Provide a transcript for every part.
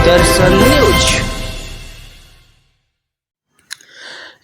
दर्शन news.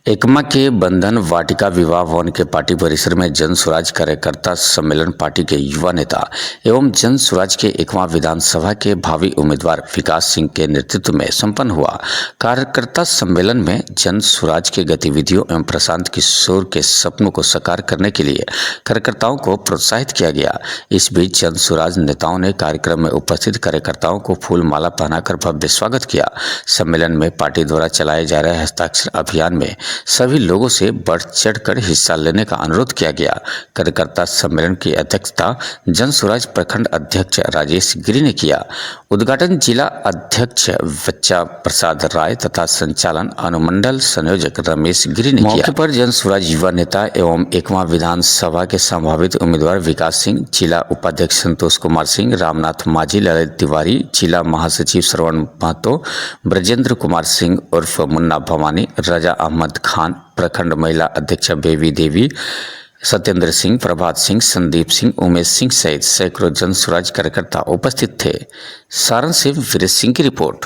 Ekma के बंधन वाटिका विवाह भवन के पार्टी परिसर में जन स्वराज कार्यकर्ता सम्मेलन पार्टी के युवा नेता एवं जन स्वराज के एकमा विधानसभा के भावी उम्मीदवार विकास सिंह के नेतृत्व में संपन्न हुआ। कार्यकर्ता सम्मेलन में जन स्वराज के गतिविधियों एवं प्रशांत किशोर के सपनों को साकार करने के लिए कार्यकर्ताओं को प्रोत्साहित किया गया। इस बीच जन स्वराज नेताओं ने कार्यक्रम में उपस्थित कार्यकर्ताओं को फूल माला पहनाकर भव्य स्वागत किया। सम्मेलन में पार्टी द्वारा चलाए जा रहे हस्ताक्षर अभियान में सभी लोगों से बढ़ चढ़कर हिस्सा लेने का अनुरोध किया गया। कार्यकर्ता सम्मेलन की अध्यक्षता जन स्वराज प्रखंड अध्यक्ष राजेश गिरी ने किया। उद्घाटन जिला अध्यक्ष बच्चा प्रसाद राय तथा संचालन अनुमंडल संयोजक रमेश गिरी ने किया। मौके पर जन स्वराज युवा नेता एवं एकमा विधानसभा के संभावित उम्मीदवार विकास सिंह, जिला उपाध्यक्ष संतोष कुमार सिंह, रामनाथ माझी, ललित तिवारी, जिला महासचिव श्रवण महतो, ब्रजेंद्र कुमार सिंह उर्फ मुन्ना भवानी, रजा अहमद खान, प्रखंड महिला अध्यक्ष बेबी देवी, सत्येंद्र सिंह, प्रभात सिंह, संदीप सिंह, उमेश सिंह सहित सैकड़ों जन स्वराज कार्यकर्ता उपस्थित थे। सारण से वीरेश सिंह की रिपोर्ट।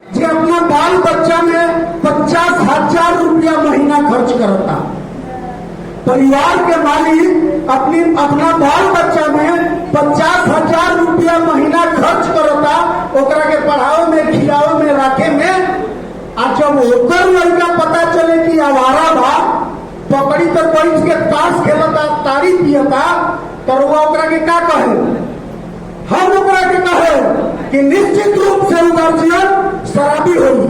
जी अपना बाल बच्चा में 50,000 रुपया महीना खर्च करता। परिवार के मालिक अपना बाल बच्चा में 50,000 रुपया महीना खर्च करता, ओकरा के पढ़ाओ में, खिलाओ में, रखे में। और जब ओकर लड़का पता चले कि आवारा बा, पकड़ी तो बैठ के ताश खेलता, तारी पियता, तो ओकरा के का कहे? हम ओकरा के कहे कि निश्चित रूप से गार्जियन शराबी होगी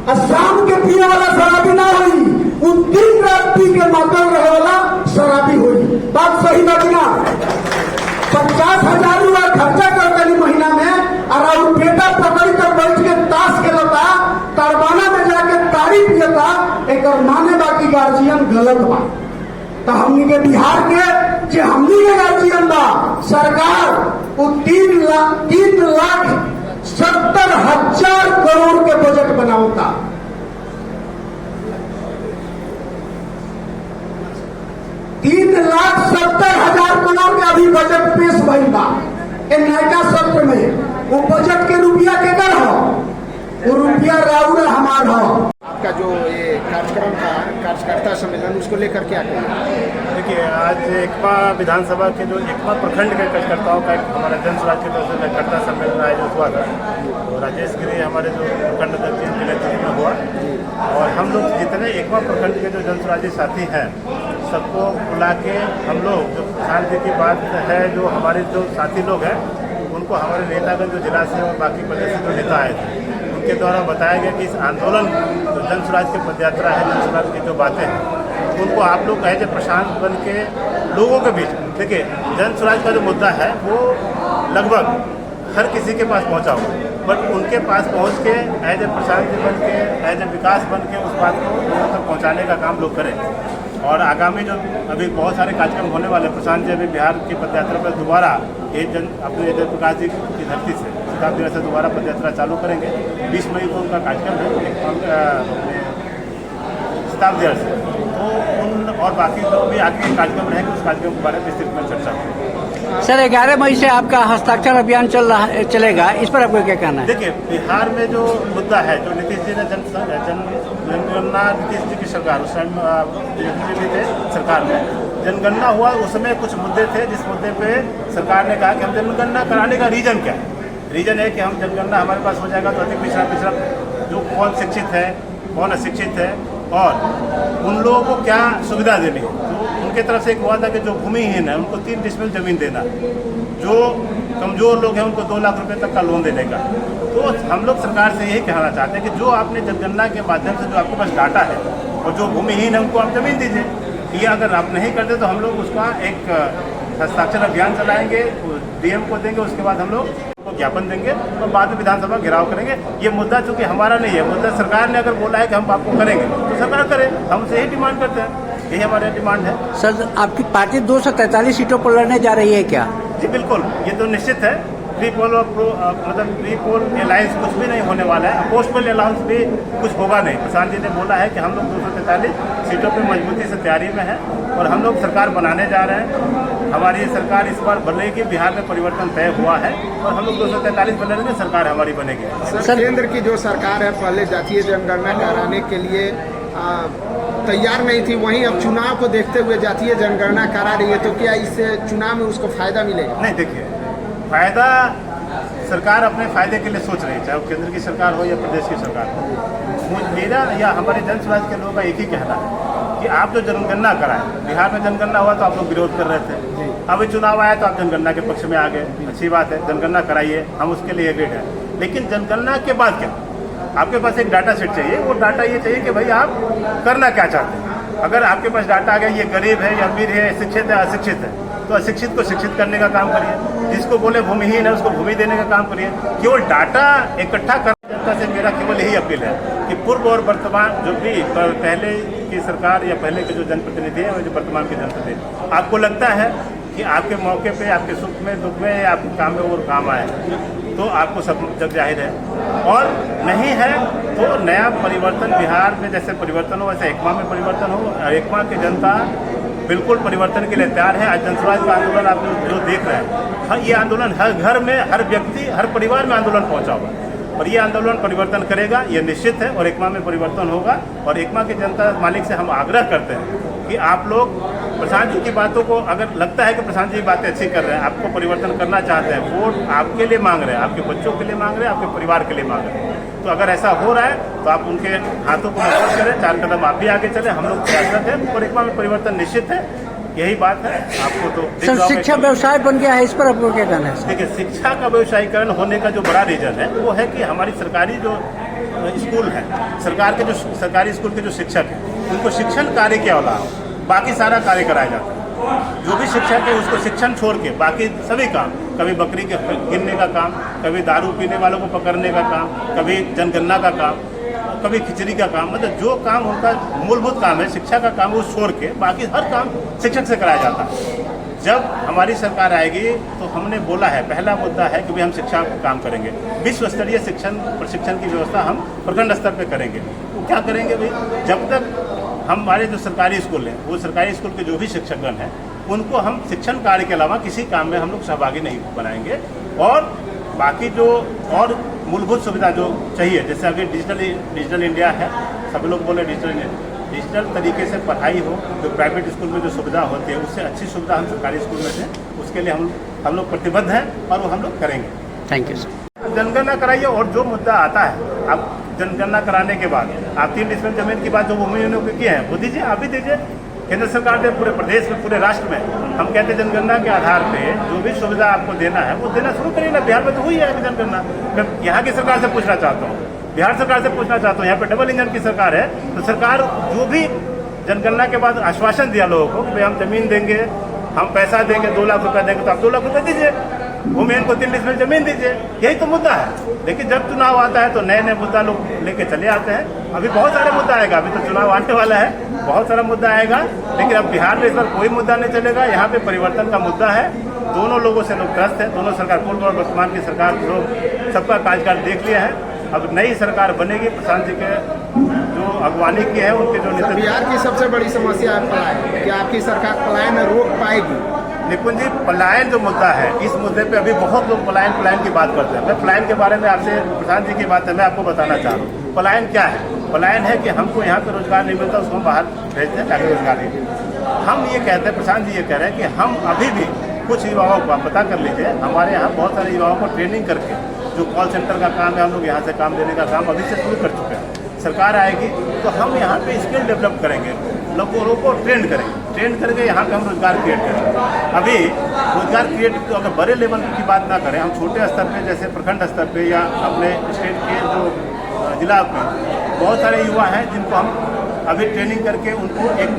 और शाम के पिए वाला शराबी ना होगी, वो दिन रात पी के मातल रहे वाला शराबी होगी। बात सही बात ना? 50,000 रुपया खर्चा करता महीना में और बेटा पकड़ी तो बैठ के ताश खेलता, तरबाना में जाके तारी पियता, एक माने बाकी गार्जियन गलत बा। तो हमनी के बिहार के जे हमनी के गार्जियन बा, सरकार वो 3,70,000 करोड़ के बजट बनावता। 3,70,000 करोड़ के अभी बजट पेश भइल बा। नयका सत्र में वो बजट के रुपया के कर हो, वो रुपया राउर हमार हो। आपका जो ये कार्यक्रम था, कार्यकर्ता सम्मेलन, उसको लेकर क्या कहें? देखिए, आज एकमा विधानसभा के जो एकमा प्रखंड के कार्यकर्ताओं का हमारा जन स्वराज की तरफ से कार्यकर्ता सम्मेलन आयोजित हुआ था। तो राजेश गिरी हमारे जो प्रखंड अध्यक्ष के नेतृत्व में हुआ और हम लोग जितने एकमा प्रखंड के जो जन स्वराजी साथी हैं सबको बुला के हम लोग जो किसान जी की बात है, जो हमारे जो साथी लोग हैं उनको हमारे नेतागण जो जिला से और बाकी प्रदेश से जो नेता आए थे उनके द्वारा बताया गया कि इस आंदोलन जो जन स्वराज की पदयात्रा है, जन स्वराज की जो बातें हैं उनको आप लोग एज ए प्रशांत बन के लोगों के बीच, देखिए जन स्वराज का जो मुद्दा है वो लगभग हर किसी के पास पहुंचा हुआ, बट उनके पास पहुंच के एज ए प्रशांत बन के, एज ए विकास बन के उस बात को लोगों तक पहुंचाने का काम लोग करें। और आगामी जो अभी बहुत सारे कार्यक्रम होने वाले, प्रशांत जी अभी बिहार की पदयात्रा पर दोबारा अपने जयप्रकाश जी की धरती से शताब्दी से दोबारा पदयात्रा चालू करेंगे। 20 मई को उनका कार्यक्रम है शताब्दी से, तो उन और बाकी जो भी आगे कार्यक्रम रहेंगे उस कार्यक्रम के बारे में विस्तृत में चर्चा होगी। सर 11 मई से आपका हस्ताक्षर अभियान चलेगा, इस पर आपको क्या कहना है? देखिए, बिहार में जो मुद्दा है, जो नीतीश जी ने जनगणना, नीतीश जी की सरकार उस टाइम भी थे सरकार में, जनगणना हुआ उसमें कुछ मुद्दे थे जिस मुद्दे पे सरकार ने कहा कि हम जनगणना कराने का रीजन क्या है? रीजन है कि हम जनगणना हमारे पास हो जाएगा तो अधिक पिछड़ा जो कौन शिक्षित है, कौन अशिक्षित है और उन लोगों को क्या सुविधा देनी है। तो उनके तरफ से एक हुआ था कि जो भूमिहीन है उनको 3 डिसमिल जमीन देना, जो कमजोर लोग हैं उनको 2 लाख रुपए तक का लोन देने का। तो हम लोग सरकार से यही कहना चाहते हैं कि जो आपने जनगणना के माध्यम से जो आपके पास डाटा है और जो भूमिहीन है उनको आप जमीन दीजिए। ये अगर आप नहीं करते तो हम लोग उसका एक हस्ताक्षर अभियान चलाएंगे, डीएम को देंगे, उसके बाद हम लोग को ज्ञापन देंगे और बाद में विधानसभा घेराव करेंगे। ये मुद्दा चूंकि हमारा नहीं है, मुद्दा सरकार ने अगर बोला है कि हम आपको करेंगे तो सरकार करे, हम से ही डिमांड करते हैं, यही हमारी डिमांड है। सर आपकी पार्टी 243 सीटों पर लड़ने जा रही है क्या? जी बिल्कुल, ये तो निश्चित है प्री पोल और मतलब प्री पोल अलायंस कुछ भी नहीं होने वाला है, पोस्ट पोल अलायंस भी कुछ होगा नहीं। प्रशांत जी ने बोला है कि हम लोग 243 सीटों पे मजबूती से तैयारी में है और हम लोग सरकार बनाने जा रहे हैं। हमारी सरकार इस बार बनेगी, बिहार में परिवर्तन तय हुआ है और हम लोग 243 बनेंगे, सरकार हमारी बनेगी। सर, केंद्र की जो सरकार है पहले जातीय जनगणना कराने के लिए तैयार नहीं थी, वहीं अब चुनाव को देखते हुए जातीय जनगणना करा रही है, तो क्या इससे चुनाव में उसको फायदा मिलेगा? नहीं, देखिए, फायदा सरकार अपने फायदे के लिए सोच रही है, चाहे वो केंद्र की सरकार हो या प्रदेश की सरकार हो। मेरा या हमारे जन स्वराज के लोगों का एक ही कहना है कि आप जो जनगणना कराएं, बिहार में जनगणना हुआ तो आप लोग विरोध कर रहे थे, अभी चुनाव आया तो आप जनगणना के पक्ष में आ गए। अच्छी बात है, जनगणना कराइए, हम उसके लिए एग्रीड हैं। लेकिन जनगणना के बाद क्या, आपके पास एक डाटा सेट चाहिए। वो डाटा ये चाहिए कि भाई आप करना क्या चाहते हैं। अगर आपके पास डाटा आ गया ये गरीब है या अमीर है, शिक्षित है अशिक्षित है, तो अशिक्षित को शिक्षित करने का काम करिए, जिसको बोले भूमिहीन है उसको भूमि देने का काम करिए। केवल डाटा इकट्ठा करने जनता से मेरा केवल यही अपील है कि पूर्व और वर्तमान जो भी पहले की सरकार या पहले के जो जनप्रतिनिधि है और जो वर्तमान के जनप्रतिनिधि, आपको लगता है कि आपके मौके पे, आपके सुख में दुख में या आपके काम में वो काम आए, तो आपको सब जग जाहिर है। और नहीं है तो नया परिवर्तन बिहार में जैसे परिवर्तन हो वैसे एकमा में परिवर्तन हो। और एकमा की जनता बिल्कुल परिवर्तन के लिए तैयार है। आज जनसुराज का आंदोलन आप जो देख रहे हैं, ये आंदोलन हर घर में, हर व्यक्ति, हर परिवार में आंदोलन पहुंचा हुआ है और ये आंदोलन परिवर्तन करेगा, ये निश्चित है। और एकमा में परिवर्तन होगा और एकमा की जनता मालिक से हम आग्रह करते हैं कि आप लोग प्रशांत जी की बातों को, अगर लगता है कि प्रशांत जी बातें अच्छी कर रहे हैं, आपको परिवर्तन करना चाहते हैं, वोट आपके लिए मांग रहे हैं, आपके बच्चों के लिए मांग रहे हैं, आपके परिवार के लिए मांग रहे हैं, तो अगर ऐसा हो रहा है तो आप उनके हाथों को मजबूत करें, 4 कदम आप भी आगे चले, हम लोग प्रयासरत हैं और एकमा में परिवर्तन निश्चित है। यही बात है। आपको तो सर, शिक्षा व्यवसाय बन गया है, इस पर आपको क्या कहना है? देखिए, शिक्षा का व्यवसायीकरण होने का जो बड़ा रीजन है वो है कि हमारी सरकारी जो स्कूल है, सरकार के जो सरकारी स्कूल के जो शिक्षक हैं, उनको शिक्षण कार्य के अलावा बाकी सारा कार्य कराया जाता है। जो भी शिक्षक है उसको शिक्षण छोड़ के बाकी सभी काम, कभी बकरी के गिनने का काम, कभी दारू पीने वालों को पकड़ने का काम, कभी जनगणना का काम, कभी खिचड़ी का काम, मतलब जो काम उनका मूलभूत काम है, शिक्षा का काम, वो छोड़ के बाकी हर काम शिक्षक से कराया जाता है। जब हमारी सरकार आएगी तो हमने बोला है, पहला मुद्दा है कि भाई हम शिक्षा का काम करेंगे, विश्व स्तरीय शिक्षण प्रशिक्षण की व्यवस्था हम प्रखंड स्तर पे करेंगे। वो क्या करेंगे भाई, जब तक हमारे जो सरकारी स्कूल हैं, वो सरकारी स्कूल के जो भी शिक्षकगण हैं, उनको हम शिक्षण कार्य के अलावा किसी काम में हम लोग सहभागी नहीं बनाएंगे। और बाकी जो और मूलभूत सुविधा जो चाहिए, जैसे अभी डिजिटल इंडिया है, सभी लोग बोले डिजिटल तरीके से पढ़ाई हो, जो प्राइवेट स्कूल में जो सुविधा होती है उससे अच्छी सुविधा हम सरकारी स्कूल में दें, उसके लिए हम लोग प्रतिबद्ध हैं और वो हम लोग करेंगे। Thank you sir. जनगणना कराइए और जो मुद्दा आता है, आप जनगणना कराने के बाद आप 3 डिसमिल जमीन की बात जो भूमिहीनों की की है वो दीजिए, आप भी दीजिए। केंद्र सरकार ने पूरे प्रदेश में, पूरे राष्ट्र में, हम कहते हैं जनगणना के आधार पे जो भी सुविधा आपको देना है वो देना शुरू करिए ना। बिहार में तो हुई है जनगणना। मैं यहाँ की सरकार से पूछना चाहता हूँ, बिहार सरकार से पूछना चाहता हूँ, यहाँ पे डबल इंजन की सरकार है, तो सरकार जो भी जनगणना के बाद आश्वासन दिया लोगों को कि हम जमीन देंगे, हम पैसा देंगे, 2 लाख रुपया देंगे, तो आप 2 लाख रुपये दीजिए, भूमिहीन को 3 डिसमिल जमीन दीजिए, यही तो मुद्दा है। लेकिन जब चुनाव आता है तो नए नए मुद्दा लोग लेके चले आते हैं। अभी बहुत सारे मुद्दा आएगा, अभी तो चुनाव आने वाला है, बहुत सारा मुद्दा आएगा, लेकिन अब बिहार में इस बार कोई मुद्दा नहीं चलेगा। यहाँ पे परिवर्तन का मुद्दा है, दोनों लोगों से लोग त्रस्त हैं, दोनों सरकार, पूर्व और वर्तमान की सरकार लोग सबका कार्यकाल देख लिया है। अब नई सरकार बनेगी, प्रशांत जी के जो अगवानी की है, उनके जो नेतृत्व। बिहार की सबसे बड़ी समस्या है पलायन, क्या आपकी सरकार पलायन रोक पाएगी? निपुण जी, पलायन जो मुद्दा है, इस मुद्दे पे अभी बहुत लोग पलायन की बात करते हैं। मैं पलायन के बारे में आपसे, प्रशांत जी की बात है, मैं आपको बताना चाह रहा हूँ। पलायन क्या है? पलायन है कि हमको यहाँ पे रोजगार नहीं मिलता, उसको हम बाहर भेजते हैं ताकि रोजगार नहीं। हम ये कहते हैं, प्रशांत जी ये कह रहे हैं कि हम अभी भी कुछ युवाओं को, आप पता कर लीजिए, हमारे यहाँ बहुत सारे युवाओं को ट्रेनिंग करके, जो कॉल सेंटर का काम है, हम लोग यहाँ से काम देने का काम अभी से शुरू कर चुके हैं। सरकार आएगी तो हम यहाँ पे स्किल डेवलप करेंगे, लोगों को ट्रेन करेंगे, ट्रेन करके यहाँ पे हम रोजगार क्रिएट करेंगे। अभी रोजगार क्रिएट तो अगर बड़े लेवल की बात ना करें, हम छोटे स्तर पे, जैसे प्रखंड स्तर पे या अपने स्टेट के जो जिला में बहुत सारे युवा हैं जिनको हम अभी ट्रेनिंग करके उनको एक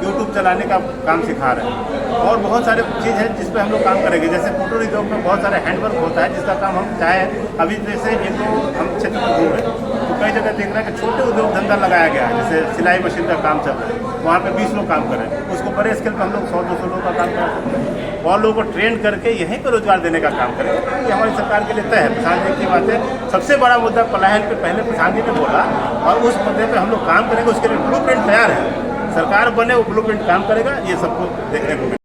यूट्यूब चलाने का काम सिखा रहे हैं। और बहुत सारे चीज़ है जिस पे हम लोग काम करेंगे, जैसे फोटो उद्योग में बहुत सारे हैंडवर्क होता है जिसका काम हम चाहें। अभी जैसे एक तो हम क्षेत्र में घूम रहे हैं तो कई जगह देख रहे हैं कि छोटे उद्योग धंधा लगाया गया है, जैसे सिलाई मशीन का काम चल रहा है, वहाँ पे 20 लोग काम कर रहे हैं, उसको बड़े स्केल पर हम लोग 100-200 लोग का काम कर सकते हैं। और लोगों को ट्रेन करके यहीं पर रोजगार देने का काम करेंगे। ये हमारी सरकार के लिए तय है। प्रधान जी की बात है, सबसे बड़ा मुद्दा पलायन पे पहले प्रधान जी ने बोला और उस मुद्दे पे हम लोग काम करेंगे। उसके लिए ब्लूप्रिंट तैयार है, सरकार बने वो ब्लूप्रिंट काम करेगा, ये सबको देखने को मिलेगा।